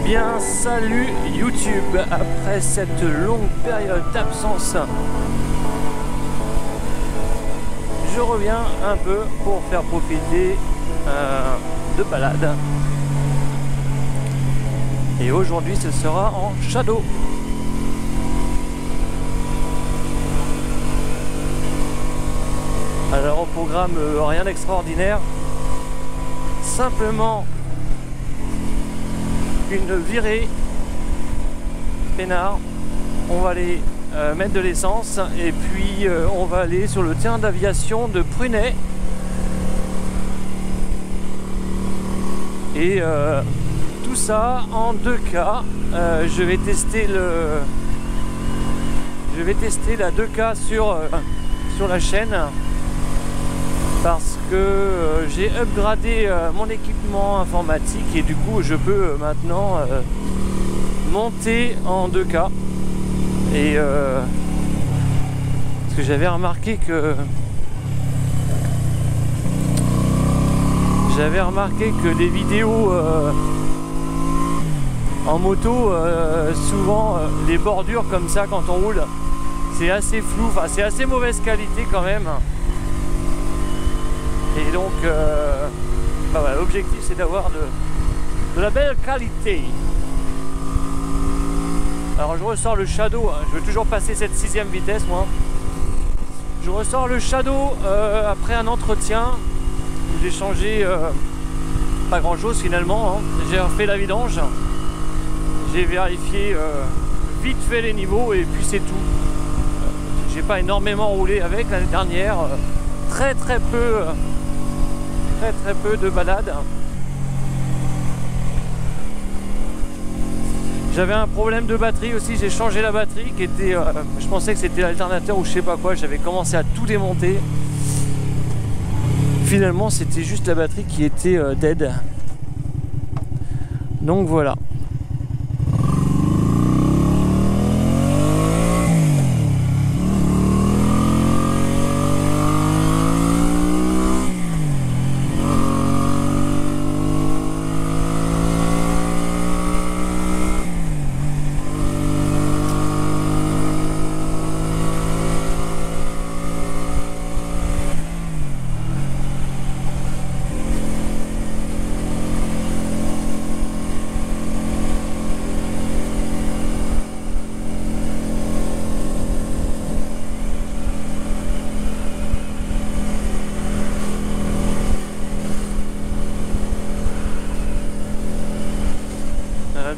bien, salut YouTube. Après cette longue période d'absence, je reviens un peu pour faire profiter de balade. Et aujourd'hui ce sera en shadow. Alors au programme rien d'extraordinaire, simplement une virée peinard. On va aller mettre de l'essence et puis on va aller sur le terrain d'aviation de Prunay et tout ça en 2K. Je vais tester la 2K sur la chaîne parce que j'ai upgradé mon équipement informatique et du coup je peux maintenant monter en 2K et parce que j'avais remarqué que les vidéos en moto souvent les bordures comme ça quand on roule c'est assez flou, enfin c'est assez mauvaise qualité quand même. Et donc, voilà, l'objectif c'est d'avoir de la belle qualité. Alors je ressors le shadow, hein. Je veux toujours passer cette 6e vitesse moi. Je ressors le shadow après un entretien où j'ai changé pas grand chose finalement. Hein. J'ai refait la vidange, j'ai vérifié vite fait les niveaux et puis c'est tout. J'ai pas énormément roulé avec l'année dernière, très peu de balade. J'avais un problème de batterie aussi, j'ai changé la batterie qui était, je pensais que c'était l'alternateur ou je sais pas quoi, j'avais commencé à tout démonter. Finalement c'était juste la batterie qui était dead. Donc voilà.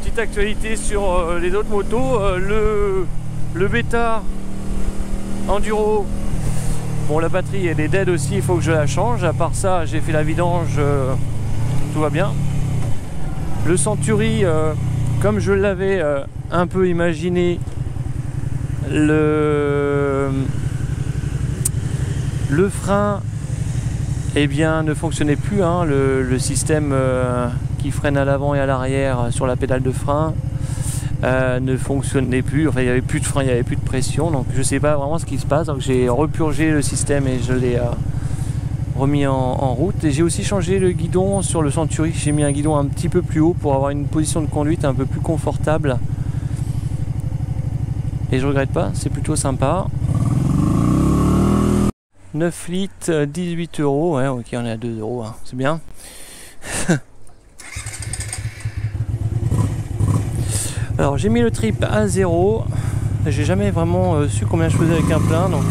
Petite actualité sur les autres motos, le Beta Enduro, bon la batterie elle est dead aussi, il faut que je la change. À part ça j'ai fait la vidange, tout va bien. Le Century, comme je l'avais un peu imaginé, le frein eh bien ne fonctionnait plus, hein, le système qui freine à l'avant et à l'arrière sur la pédale de frein ne fonctionnait plus, enfin il n'y avait plus de frein, il n'y avait plus de pression, donc je sais pas vraiment ce qui se passe. Donc j'ai repurgé le système et je l'ai remis en route. Et j'ai aussi changé le guidon sur le Century, j'ai mis un guidon un petit peu plus haut pour avoir une position de conduite un peu plus confortable et je regrette pas, c'est plutôt sympa. 9 litres, 18 €, ouais ok on est à 2 €, hein. C'est bien. Alors j'ai mis le trip à 0, j'ai jamais vraiment su combien je faisais avec un plein, donc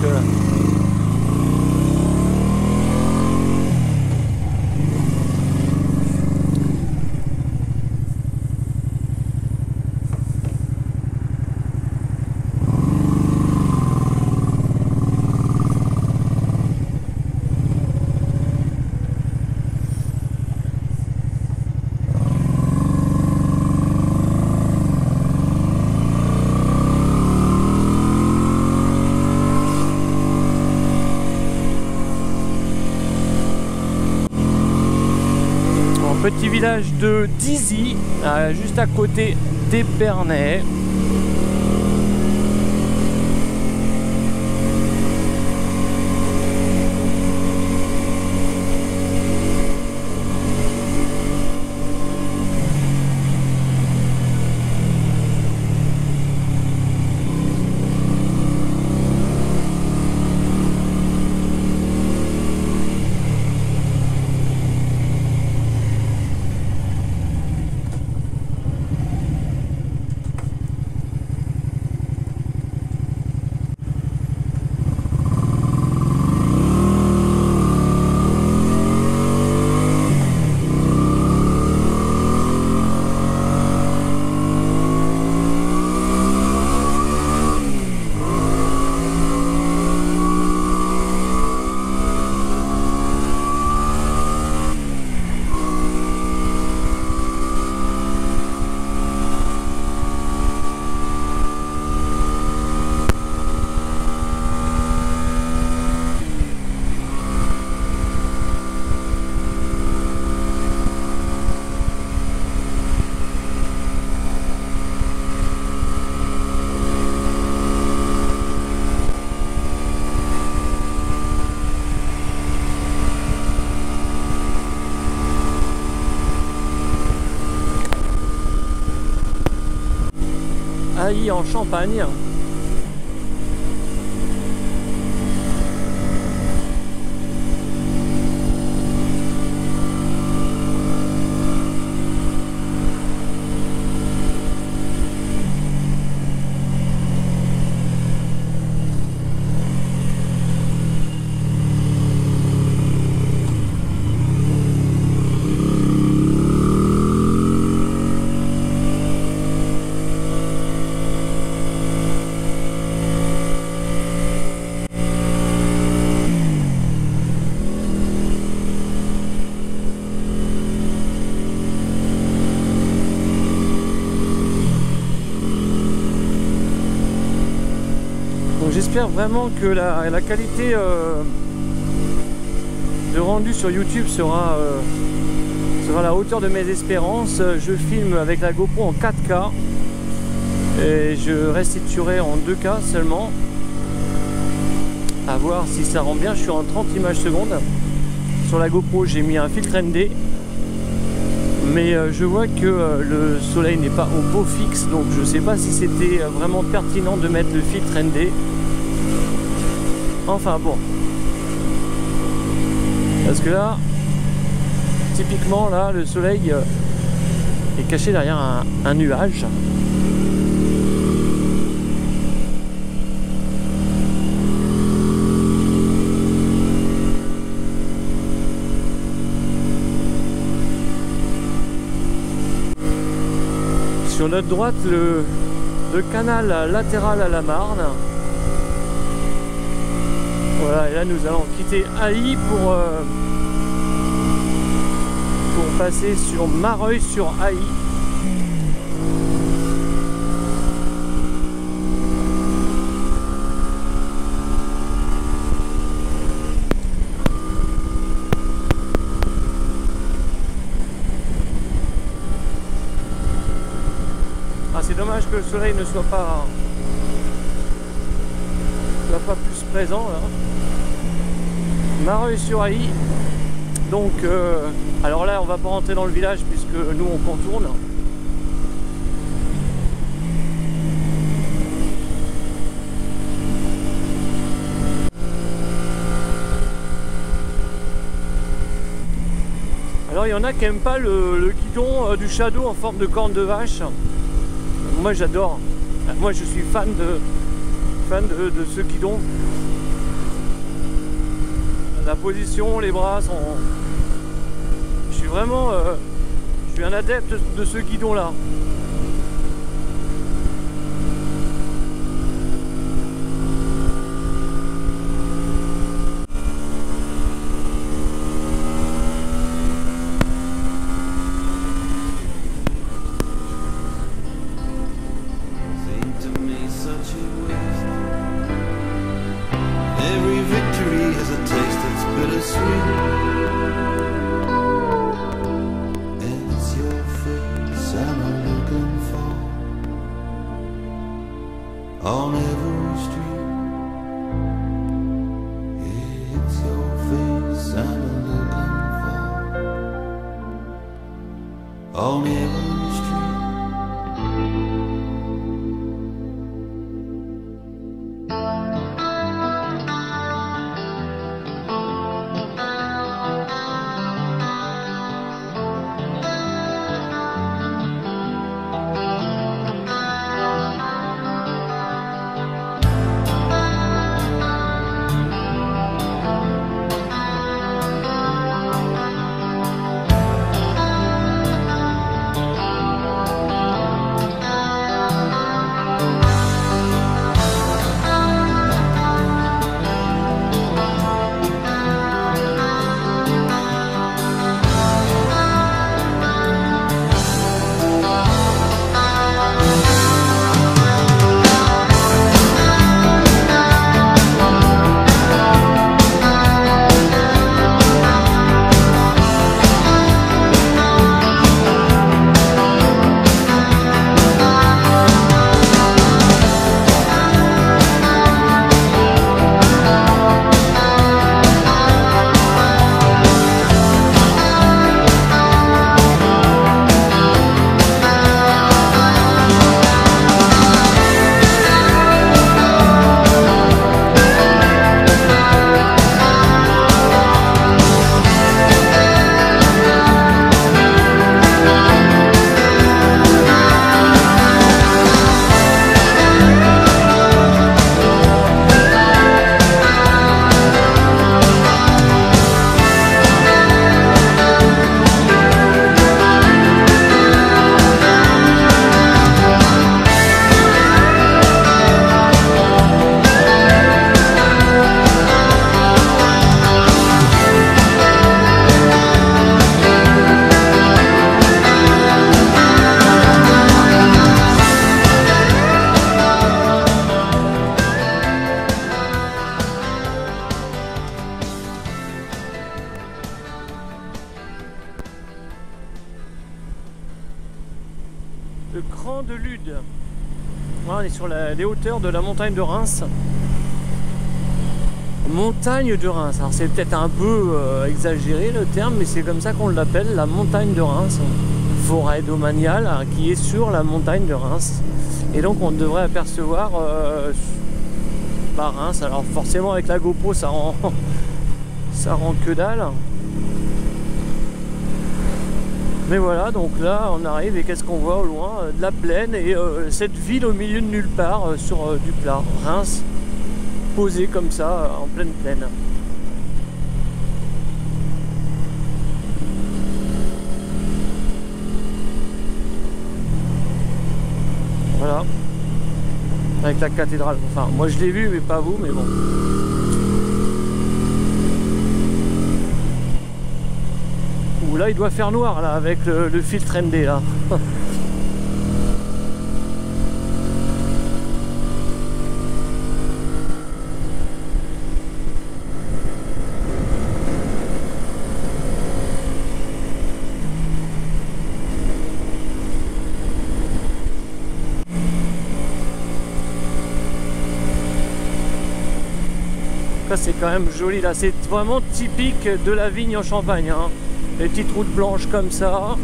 petit village de Dizy, juste à côté d'Épernay. Haï en Champagne. J'espère vraiment que la qualité de rendu sur YouTube sera à la hauteur de mes espérances. Je filme avec la GoPro en 4K et je restituerai en 2K seulement. À voir si ça rend bien. Je suis en 30 images secondes. Sur la GoPro j'ai mis un filtre ND, mais je vois que le soleil n'est pas au beau fixe, donc je ne sais pas si c'était vraiment pertinent de mettre le filtre ND. Enfin bon, parce que là, typiquement là, le soleil est caché derrière un nuage. Sur notre droite, le canal latéral à la Marne. Voilà, et là nous allons quitter Haï pour passer sur Mareuil-sur-Haï. Ah, c'est dommage que le soleil ne soit pas plus présent là. Mareuil-sur-Haï. Donc alors là on va pas rentrer dans le village puisque nous on contourne. Alors il y en a qui n'aiment pas le guidon du Shadow en forme de corne de vache. Moi j'adore. Moi je suis fan de ce guidon. La position, les bras sont... Je suis vraiment... je suis un adepte de ce guidon là. Every victory has a taste that's bittersweet, and it's your face I'm looking for on every street. It's your face I'm looking for on every street. le Cran de Lude. Voilà, on est sur les hauteurs de la montagne de Reims. Montagne de Reims, alors c'est peut-être un peu exagéré le terme, mais c'est comme ça qu'on l'appelle, la montagne de Reims. Forêt domaniale hein, qui est sur la montagne de Reims. Et donc on devrait apercevoir Reims. Alors forcément avec la GoPro ça rend que dalle. Mais voilà, donc là on arrive et qu'est-ce qu'on voit au loin? De la plaine et cette ville au milieu de nulle part sur du plat. Reims, posée comme ça en pleine plaine. Voilà. Avec la cathédrale. Enfin, moi je l'ai vu, mais pas vous, mais bon. Ouh, là il doit faire noir là avec le filtre ND là. C'est quand même joli là, c'est vraiment typique de la vigne en Champagne hein. Les petites routes blanches comme ça,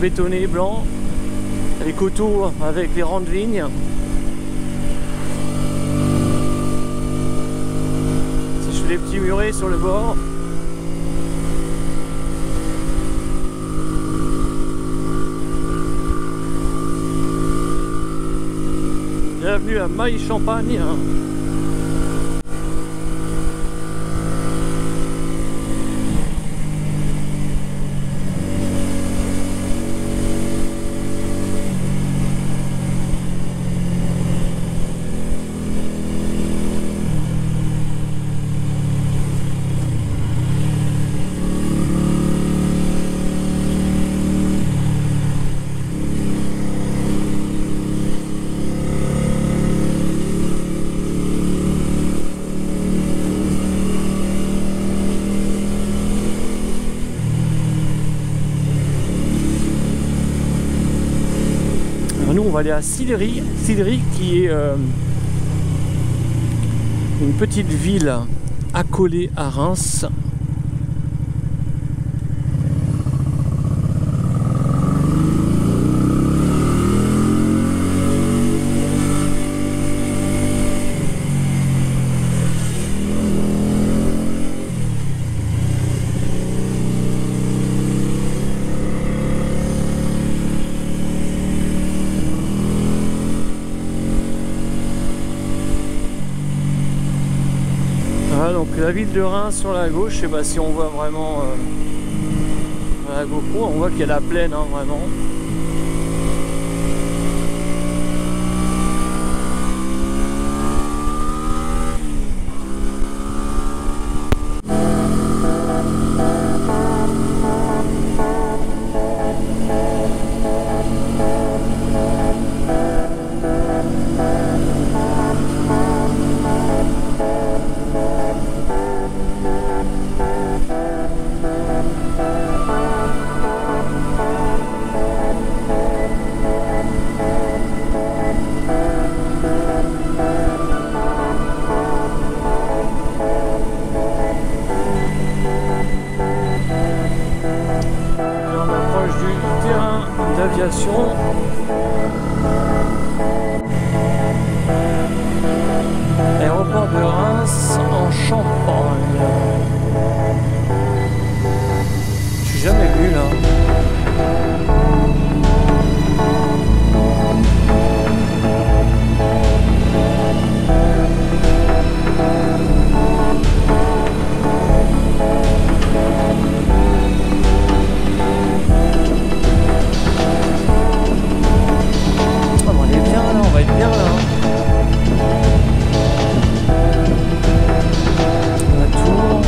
bétonnées blancs, les coteaux avec les rangs de vignes. Si je fais des petits murets sur le bord. Bienvenue à Maille-Champagne. Nous on va aller à Sillery qui est une petite ville accolée à Reims. Donc la ville de Reims sur la gauche, je sais pas si on voit vraiment la GoPro, on voit qu'il y a la plaine hein, vraiment. Aéroport de Reims en Champagne. Je suis jamais venu là. La tour.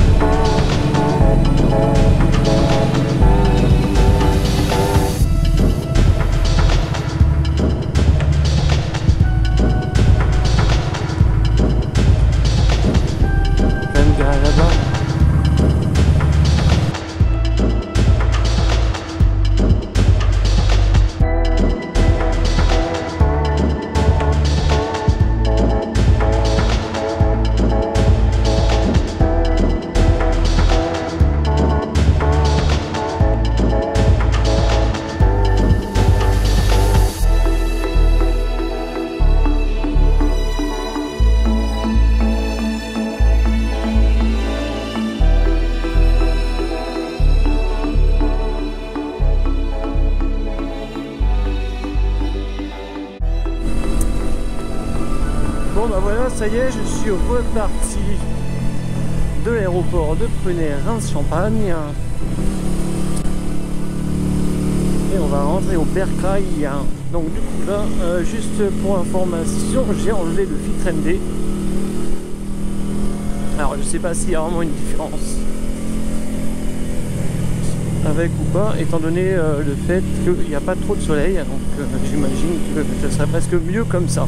bah voilà, ça y est, je suis reparti de l'aéroport de Prunay-Reims-Champagne. Et on va rentrer au Bercail. Donc du coup là, juste pour information, j'ai enlevé le filtre MD. Alors je sais pas s'il y a vraiment une différence avec ou pas, étant donné le fait qu'il n'y a pas trop de soleil, donc j'imagine que ça serait presque mieux comme ça.